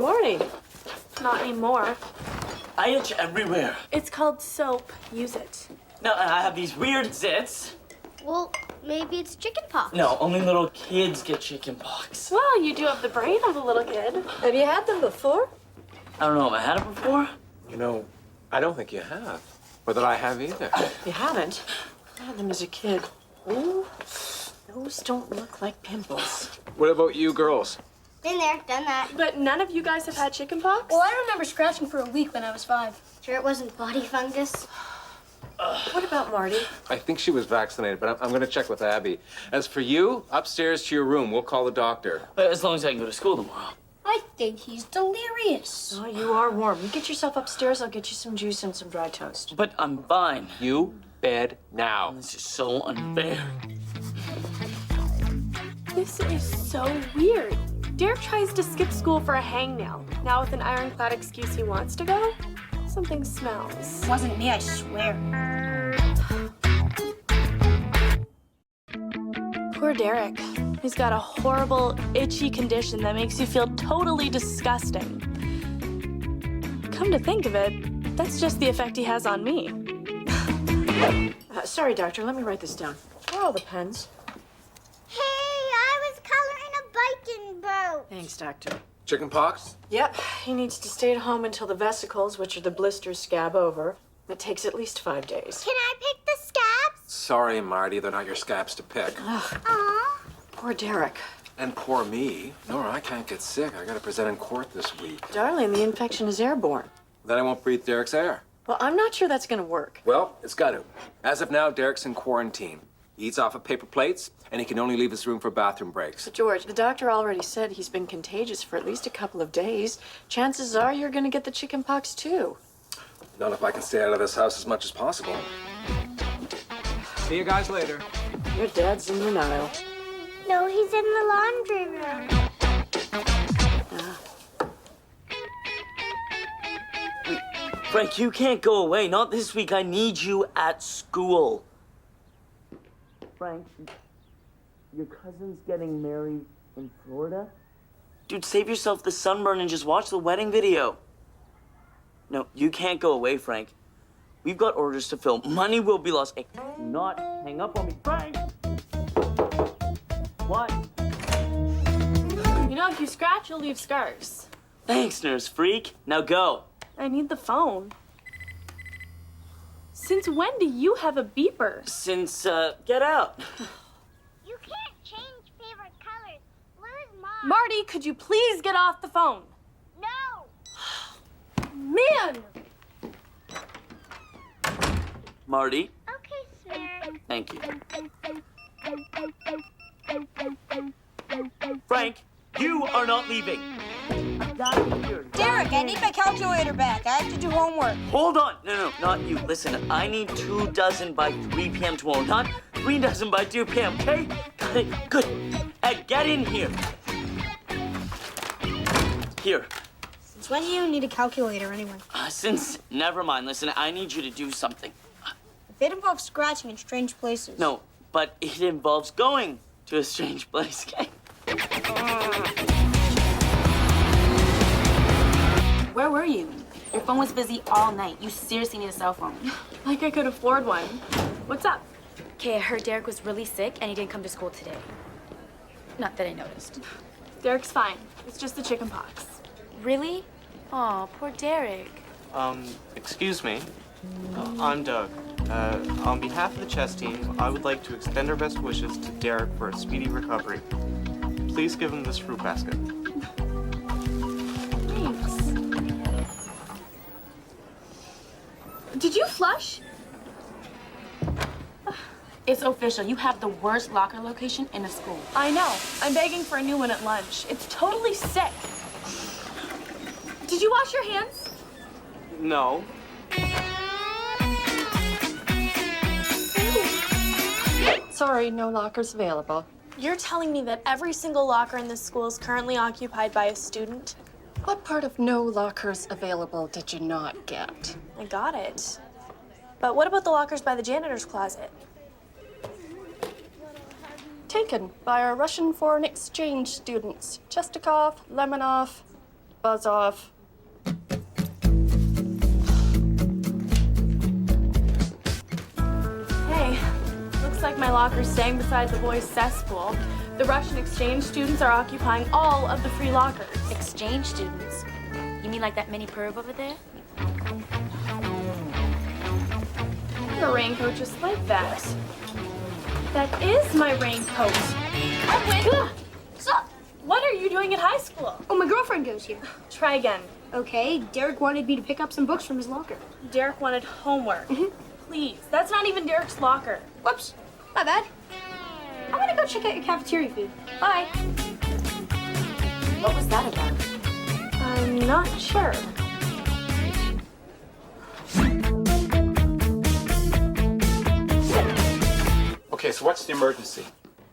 morning. Not anymore. I itch everywhere. It's called soap. Use it. No, and I have these weird zits. Well, maybe it's chicken pox. No, only little kids get chicken pox. Well, you do have the brain of a little kid. Have you had them before? I don't know, have I had it before? You know, I don't think you have. Or that I have either. You haven't? I had them as a kid. Ooh, those don't look like pimples. What about you girls? Been there, done that. But none of you guys have had chicken pox? Well, I remember scratching for a week when I was 5. Sure it wasn't body fungus? What about Marty? I think she was vaccinated, but I'm going to check with Abby. As for you, upstairs to your room. We'll call the doctor. As long as I can go to school tomorrow. I think he's delirious. Oh, you are warm. You get yourself upstairs, I'll get you some juice and some dry toast. But I'm fine. You bed now. This is so unfair. This is so weird. Derek tries to skip school for a hangnail. Now with an ironclad excuse he wants to go, something smells. Wasn't me, I swear. Poor Derek. He's got a horrible, itchy condition that makes you feel totally disgusting. Come to think of it, that's just the effect he has on me. Sorry, doctor, let me write this down. Where are all the pens? Hey, I was coloring a biking boat. Thanks, doctor. Chicken pox? Yep, he needs to stay at home until the vesicles, which are the blisters, scab over. It takes at least 5 days. Can I pick the scabs? Sorry, Marty, they're not your scabs to pick. Aw. Poor Derek. And poor me. Nora, I can't get sick. I got to present in court this week. Darling, the infection is airborne. Then I won't breathe Derek's air. Well, I'm not sure that's gonna work. Well, it's got to. As of now, Derek's in quarantine. He eats off of paper plates, and he can only leave his room for bathroom breaks. But George, the doctor already said he's been contagious for at least a couple of days. Chances are you're gonna get the chicken pox too. Not if I can stay out of this house as much as possible. See you guys later. Your dad's in denial. No, he's in the laundry room. Frank, you can't go away. Not this week. I need you at school. Frank, your cousin's getting married in Florida? Dude, save yourself the sunburn and just watch the wedding video. No, you can't go away, Frank. We've got orders to film. Money will be lost. Hey, do not hang up on me. Frank! What? You know, if you scratch, you'll leave scars. Thanks, nurse freak. Now go. I need the phone. Since when do you have a beeper? Since, get out. You can't change favorite colors. Where's Mom? Marty, could you please get off the phone? No. Man! Marty, Okay, sir. thank you. Frank, you are not leaving. I got you here. Derek, I need my calculator back. I have to do homework. Hold on. No, not you. Listen, I need 2 dozen by 3 p.m. tomorrow, not 3 dozen by 2 p.m., okay? Got it? Good. Ed, get in here. Here. Since when do you need a calculator anyway? Never mind. Listen, I need you to do something. If it involves scratching in strange places. No, but it involves going to a strange place, okay? Where were you? Your phone was busy all night. You seriously need a cell phone. Like I could afford one. What's up? Okay, I heard Derek was really sick and he didn't come to school today. Not that I noticed. Derek's fine. It's just the chicken pox. Really? Aw, poor Derek. Excuse me. I'm Doug. On behalf of the chess team, I would like to extend our best wishes to Derek for a speedy recovery. Please give him this fruit basket. Thanks. Did you flush? It's official. You have the worst locker location in a school. I know. I'm begging for a new one at lunch. It's totally sick. Did you wash your hands? No. Sorry, no lockers available. You're telling me that every single locker in this school is currently occupied by a student? What part of no lockers available did you not get? I got it. But what about the lockers by the janitor's closet? Taken by our Russian foreign exchange students, Chestikov, Lemonov. Buzz off. Hey, looks like my locker's staying beside the boys' cesspool. The Russian exchange students are occupying all of the free lockers. Exchange students? You mean like that mini perv over there? A raincoat just like that. That is my raincoat. Oh, wait. Sup? What are you doing at high school? Oh, my girlfriend goes here. Try again. Okay, Derek wanted me to pick up some books from his locker. Derek wanted homework. Please, that's not even Derek's locker. Whoops, my bad. I'm gonna go check out your cafeteria food. Bye. What was that about? I'm not sure. Okay, so what's the emergency?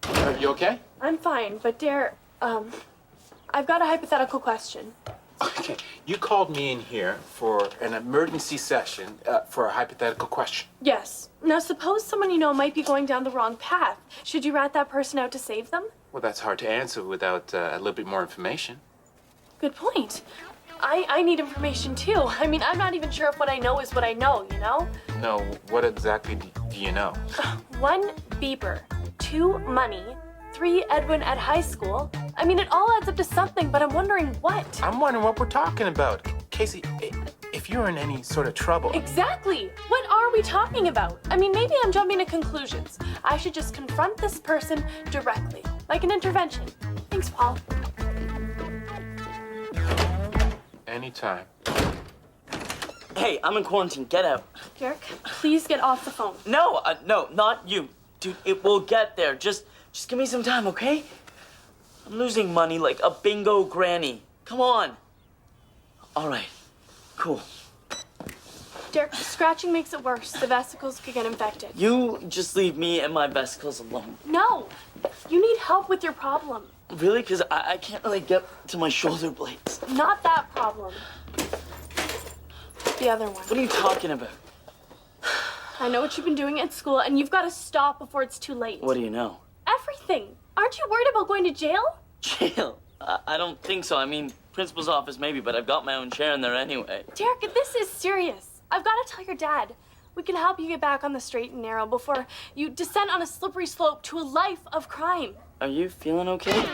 Are you okay? I'm fine, but Derek, I've got a hypothetical question. Okay, you called me in here for an emergency session for a hypothetical question. Yes. Now, suppose someone you know might be going down the wrong path. Should you rat that person out to save them? Well, that's hard to answer without a little bit more information. Good point. I need information too. I mean, I'm not even sure if what I know is what I know, you know? No, what exactly do you know? 1, Bieber. 2, money. 3, Edwin at high school. I mean, it all adds up to something, but I'm wondering what. I'm wondering what we're talking about. Casey, if you're in any sort of trouble... Exactly. What are we talking about? I mean, maybe I'm jumping to conclusions. I should just confront this person directly, like an intervention. Thanks, Paul. Anytime. Hey, I'm in quarantine. Get out. Derek, please get off the phone. No, no, not you. Dude, it will get there. Just give me some time, okay? I'm losing money like a bingo granny. Come on. All right. Cool. Derek, scratching makes it worse. The vesicles could get infected. You just leave me and my vesicles alone. No. You need help with your problem. Really? Because I can't really get to my shoulder blades. Not that problem. The other one. What are you talking about? I know what you've been doing at school, and you've got to stop before it's too late. What do you know? Everything. Aren't you worried about going to jail? Jail? I don't think so. I mean, principal's office maybe, but I've got my own chair in there anyway. Derek, this is serious. I've got to tell your dad. We can help you get back on the straight and narrow before you descend on a slippery slope to a life of crime. Are you feeling okay?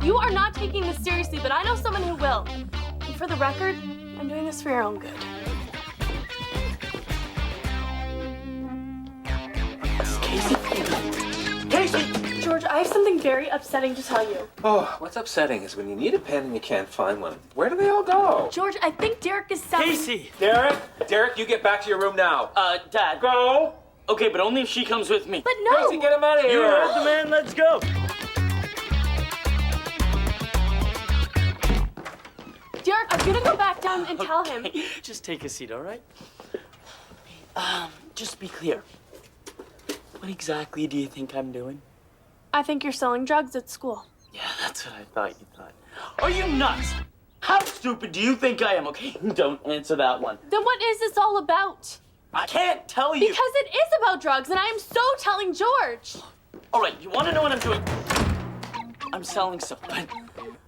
You are not taking this seriously, but I know someone who will. And for the record, I'm doing this for your own good. Casey! Casey! George, I have something very upsetting to tell you. Oh, what's upsetting is when you need a pen and you can't find one. Where do they all go? George, I think Derek is selling... Casey! Derek, you get back to your room now. Dad. Go! Okay, but only if she comes with me. But no! Casey, get him out of You here! heard the man, let's go! Derek, I'm gonna go back down and tell him. Just take a seat, all right? Just be clear. What exactly do you think I'm doing? I think you're selling drugs at school. Yeah, that's what I thought you thought. Are you nuts? How stupid do you think I am? Okay, don't answer that one. Then what is this all about? I can't tell you. Because it is about drugs, and I am so telling George. All right, you want to know what I'm doing? I'm selling stuff, but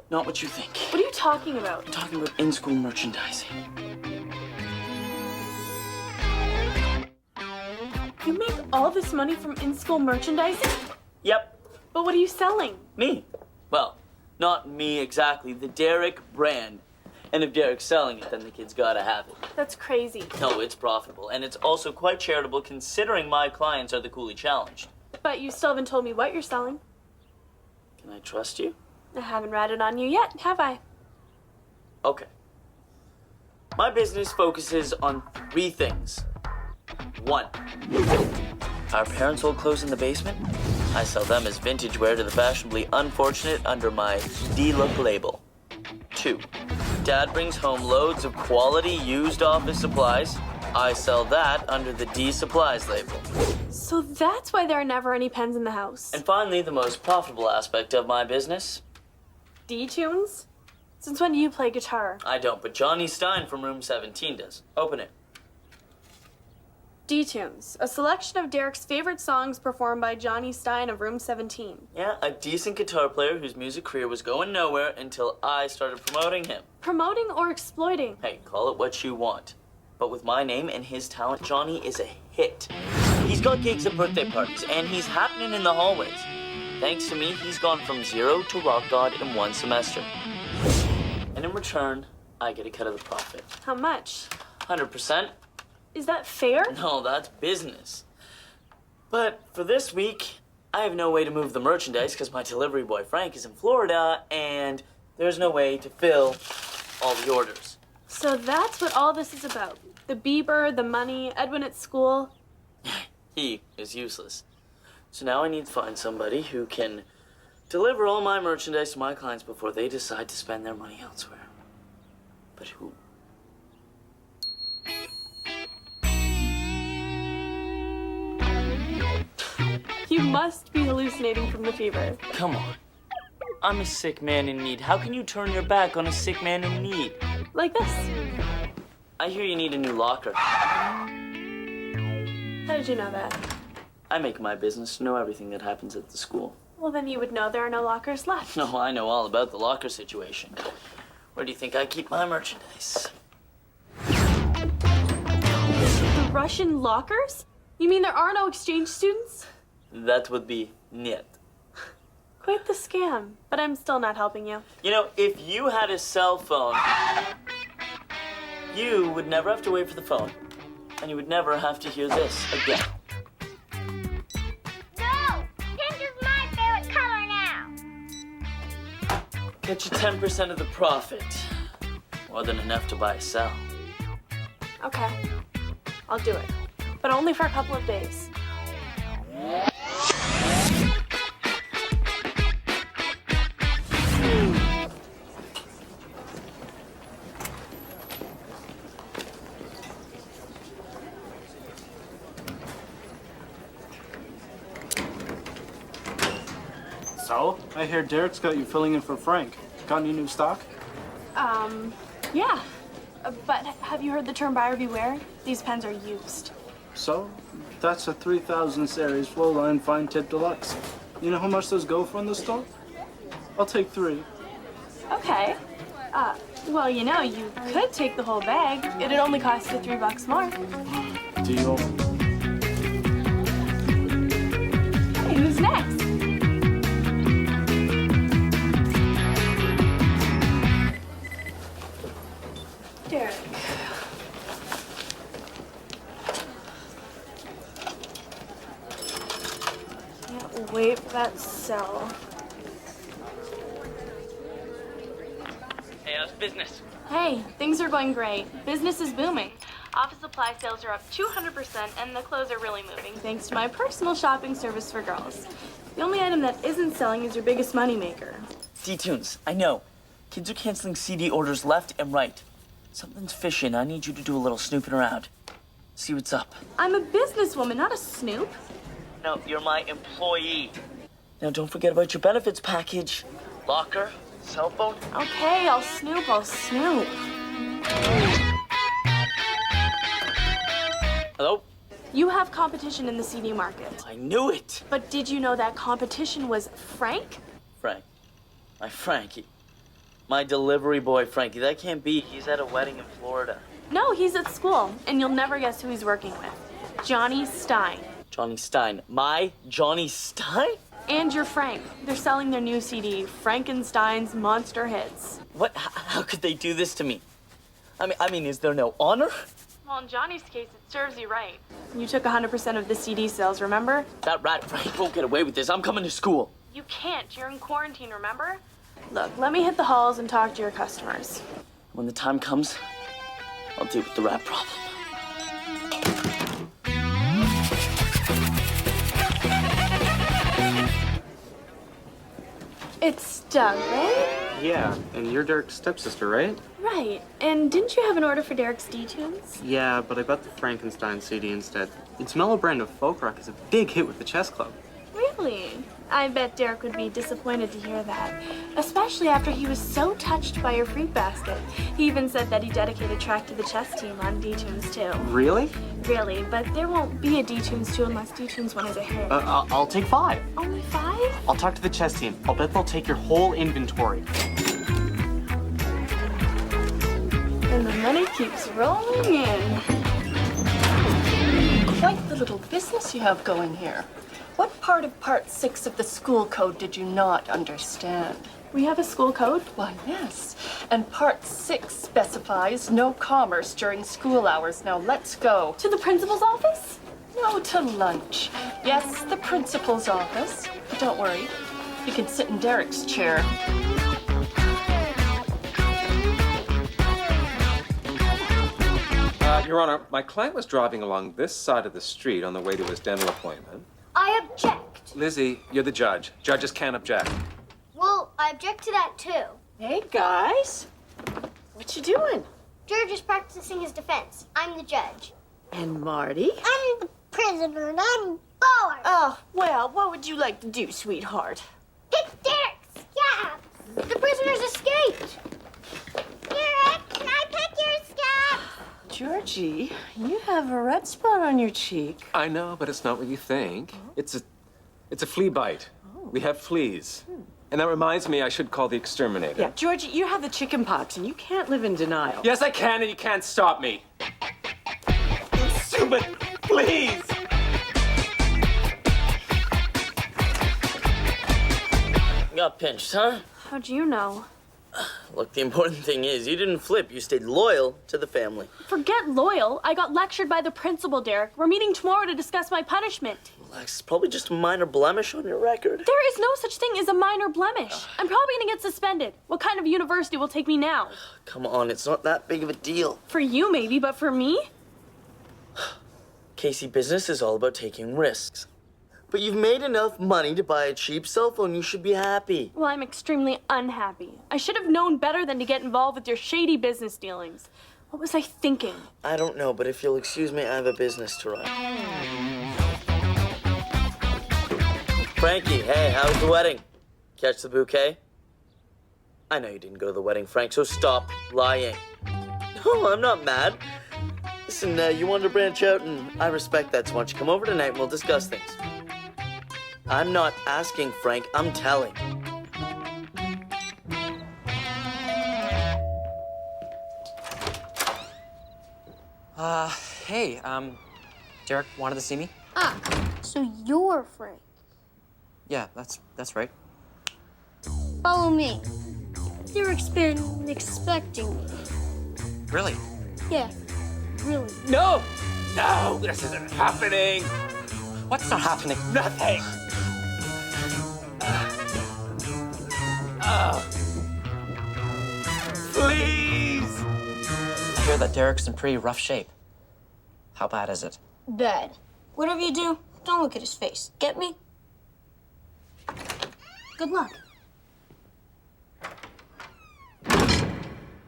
not what you think. What are you talking about? I'm talking about in-school merchandising. You make all this money from in-school merchandising? Yep, But what are you selling? me. Well, not me exactly, the Derek brand. And if Derek's selling it, then the kid's gotta have it. That's crazy. No, it's profitable, and it's also quite charitable considering my clients are the coolly challenged. But you still haven't told me what you're selling. Can I trust you? I haven't ratted on you yet, have I? Okay. My business focuses on 3 things. 1, our parents' old clothes in the basement. I sell them as vintage wear to the fashionably unfortunate under my D-Look label. 2, Dad brings home loads of quality used office supplies. I sell that under the D Supplies label. So that's why there are never any pens in the house. And finally, the most profitable aspect of my business. D-tunes? Since when do you play guitar? I don't, but Johnny Stein from room 17 does. Open it. D-Tunes, a selection of Derek's favorite songs performed by Johnny Stein of Room 17. Yeah, a decent guitar player whose music career was going nowhere until I started promoting him. Promoting or exploiting? Hey, call it what you want. But with my name and his talent, Johnny is a hit. He's got gigs at birthday parties, and he's happening in the hallways. Thanks to me, he's gone from 0 to rock god in 1 semester. And in return, I get a cut of the profit. How much? 100%. Is that fair? No, that's business. But for this week, I have no way to move the merchandise because my delivery boy Frank is in Florida, and there's no way to fill all the orders. So that's what all this is about. The Bieber, the money, Edwin at school. He is useless. So now I need to find somebody who can deliver all my merchandise to my clients before they decide to spend their money elsewhere. But who? You must be hallucinating from the fever. Come on. I'm a sick man in need. How can you turn your back on a sick man in need? Like this. I hear you need a new locker. How did you know that? I make my business to know everything that happens at the school. Well, then you would know there are no lockers left. No, I know all about the locker situation. Where do you think I keep my merchandise? The Russian lockers? You mean there are no exchange students? That would be niet. Quite the scam, but I'm still not helping you. You know, if you had a cell phone, you would never have to wait for the phone. And you would never have to hear this again. No! Pink is my favorite color now. Get you 10% of the profit. More than enough to buy a cell. Okay, I'll do it. But only for a couple of days. So, I hear Derek's got you filling in for Frank. Got any new stock? Yeah. But have you heard the term buyer beware? These pens are used. So, that's a 3,000 series Flowline Fine Tip Deluxe. You know how much those go for in the store? I'll take 3. Okay. Well, you know, you could take the whole bag. It'd only cost you $3 more. Deal. Hey, who's next? Derek. Can't wait for that cell. Hey, how's business? Hey, things are going great. Business is booming. Office supply sales are up 200%, and the clothes are really moving thanks to my personal shopping service for girls. The only item that isn't selling is your biggest moneymaker. D-Tunes, I know. Kids are canceling CD orders left and right. Something's fishy, and I need you to do a little snooping around. See what's up. I'm a businesswoman, not a snoop. No, you're my employee. Now, don't forget about your benefits package. Locker, cell phone. Okay, I'll snoop, I'll snoop. Hello? You have competition in the CD market. I knew it. But did you know that competition was Frank? Frank. My Frankie. My delivery boy, Frankie. That can't be. He's at a wedding in Florida. No, he's at school, and you'll never guess who he's working with. Johnny Stein. Johnny Stein. My Johnny Stein? And your Frank. They're selling their new CD, Frankenstein's Monster Hits. What? How could they do this to me? I mean, is there no honor? Well, in Johnny's case, it serves you right. You took 100% of the CD sales, remember? That rat Frank won't get away with this. I'm coming to school. You can't. You're in quarantine, remember? Look, let me hit the halls and talk to your customers. When the time comes, I'll deal with the rat problem. It's Doug, right? Yeah, and you're Derek's stepsister, right? Right. And didn't you have an order for Derek's D-Tunes? Yeah, but I got the Frankenstein CD instead. Its mellow brand of folk rock is a big hit with the chess club. Really? I bet Derek would be disappointed to hear that, especially after he was so touched by your fruit basket. He even said that he dedicated track to the chess team on D-Tunes too. Really? Really, but there won't be a D-Tunes 2 unless D-Tunes 1 is a hit. I'll take 5. Only 5? I'll talk to the chess team. I'll bet they'll take your whole inventory. And the money keeps rolling in. Quite the little business you have going here. What part of Part 6 of the school code did you not understand? We have a school code? Why, yes. And Part 6 specifies no commerce during school hours. Now, let's go. To the principal's office? No, to lunch. Yes, the principal's office. But don't worry, you can sit in Derek's chair. Your Honor, my client was driving along this side of the street on the way to his dental appointment. I object. Lizzie, you're the judge. Judges can't object. Well, I object to that too. Hey, guys. What you doing? George is practicing his defense. I'm the judge. And Marty? I'm the prisoner and I'm bored. Oh, well, what would you like to do, sweetheart? Pick Derek's scabs. The prisoners escaped. Derek, can I pick your scabs? Georgie, you have a red spot on your cheek. I know, but it's not what you think. It's a flea bite. We have fleas. And that reminds me, I should call the exterminator. Yeah, Georgie, you have the chicken pox, and you can't live in denial. Yes, I can, and you can't stop me. You stupid fleas! Got pinched, huh? How'd you know? Look, the important thing is you didn't flip. You stayed loyal to the family. Forget loyal. I got lectured by the principal, Derek. We're meeting tomorrow to discuss my punishment. Relax, it's probably just a minor blemish on your record. There is no such thing as a minor blemish. I'm probably gonna get suspended. What kind of university will take me now? Come on, it's not that big of a deal. For you, maybe, but for me? Casey, business is all about taking risks. But you've made enough money to buy a cheap cell phone. You should be happy. Well, I'm extremely unhappy. I should have known better than to get involved with your shady business dealings. What was I thinking? I don't know, but if you'll excuse me, I have a business to run. Frankie, hey, how was the wedding? Catch the bouquet? I know you didn't go to the wedding, Frank, so stop lying. No, I'm not mad. Listen, you wanted to branch out, and I respect that, so why don't you come over tonight and we'll discuss things. I'm not asking, Frank, I'm telling. Hey, Derek wanted to see me? Ah, so you're Frank. Yeah, that's right. Follow me. Derek's been expecting me. Really? Yeah, really. No! No, this isn't happening. What's not happening? Nothing. Please! I hear that Derek's in pretty rough shape. How bad is it? Bad. Whatever you do, don't look at his face. Get me? Good luck.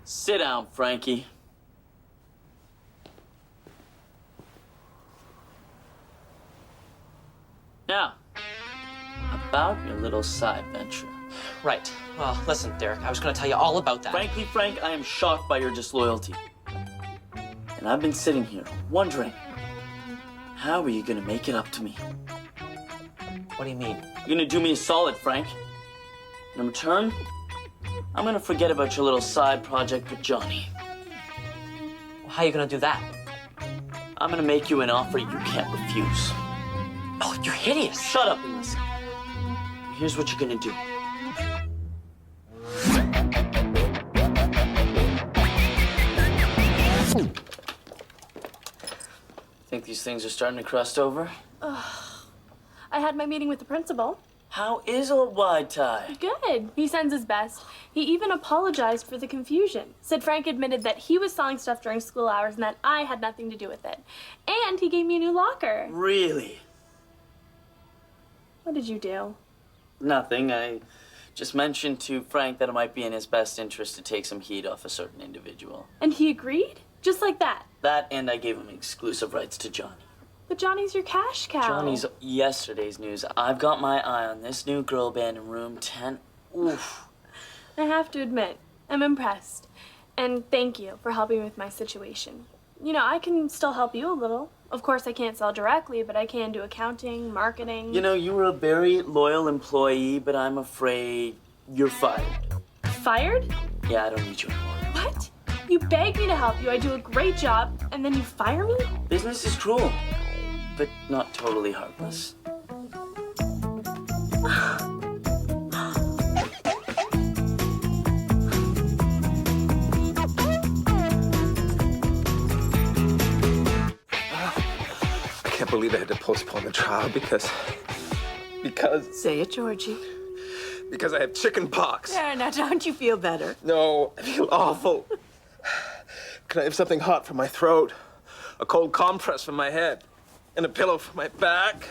Sit down, Frankie. Now, about your little side venture. Right. Well, listen, Derek, I was going to tell you all about that. Frankly, Frank, I am shocked by your disloyalty. And I've been sitting here wondering, how are you gonna make it up to me? What do you mean? You're gonna do me a solid, Frank. In return, I'm gonna forget about your little side project with Johnny. Well, how are you going to do that? I'm gonna make you an offer you can't refuse. Oh, you're hideous. Shut up and listen. Here's what you're gonna do. Think these things are starting to crust over? I had my meeting with the principal. How is old Wide Tie? Good. He sends his best. He even apologized for the confusion. Said Frank admitted that he was selling stuff during school hours and that I had nothing to do with it. And he gave me a new locker. Really? What did you do? Nothing. I just mentioned to Frank that it might be in his best interest to take some heat off a certain individual. And he agreed? Just like that? That, and I gave him exclusive rights to Johnny. But Johnny's your cash cow. Johnny's yesterday's news. I've got my eye on this new girl band in room 10. Oof. I have to admit, I'm impressed. And thank you for helping with my situation. You know, I can still help you a little. Of course, I can't sell directly, but I can do accounting, marketing. You know, you were a very loyal employee, but I'm afraid you're fired. Fired? Yeah, I don't need you anymore. What? You begged me to help you, I do a great job, and then you fire me? Business is cruel, but not totally heartless. I can't believe I had to postpone the trial because Say it, Georgie. I have chicken pox. There, now don't you feel better? No, I feel awful. Can I have something hot for my throat? A cold compress for my head? And a pillow for my back?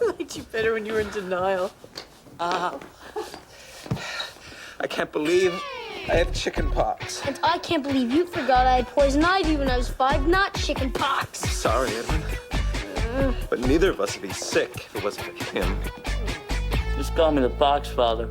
Liked you better when you were in denial. I can't believe I have chicken pox. And I can't believe you forgot I had poison ivy when I was 5, not chicken pox. Sorry, Edwin. But neither of us would be sick if it wasn't for him. Just call me the Poxfather.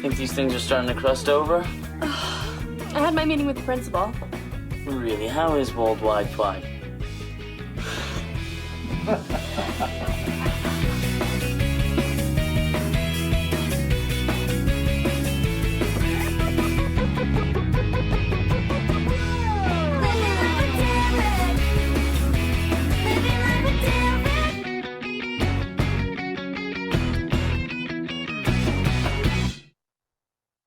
Think these things are starting to crust over? I had my meeting with the principal. Really, how is World Wide Fi?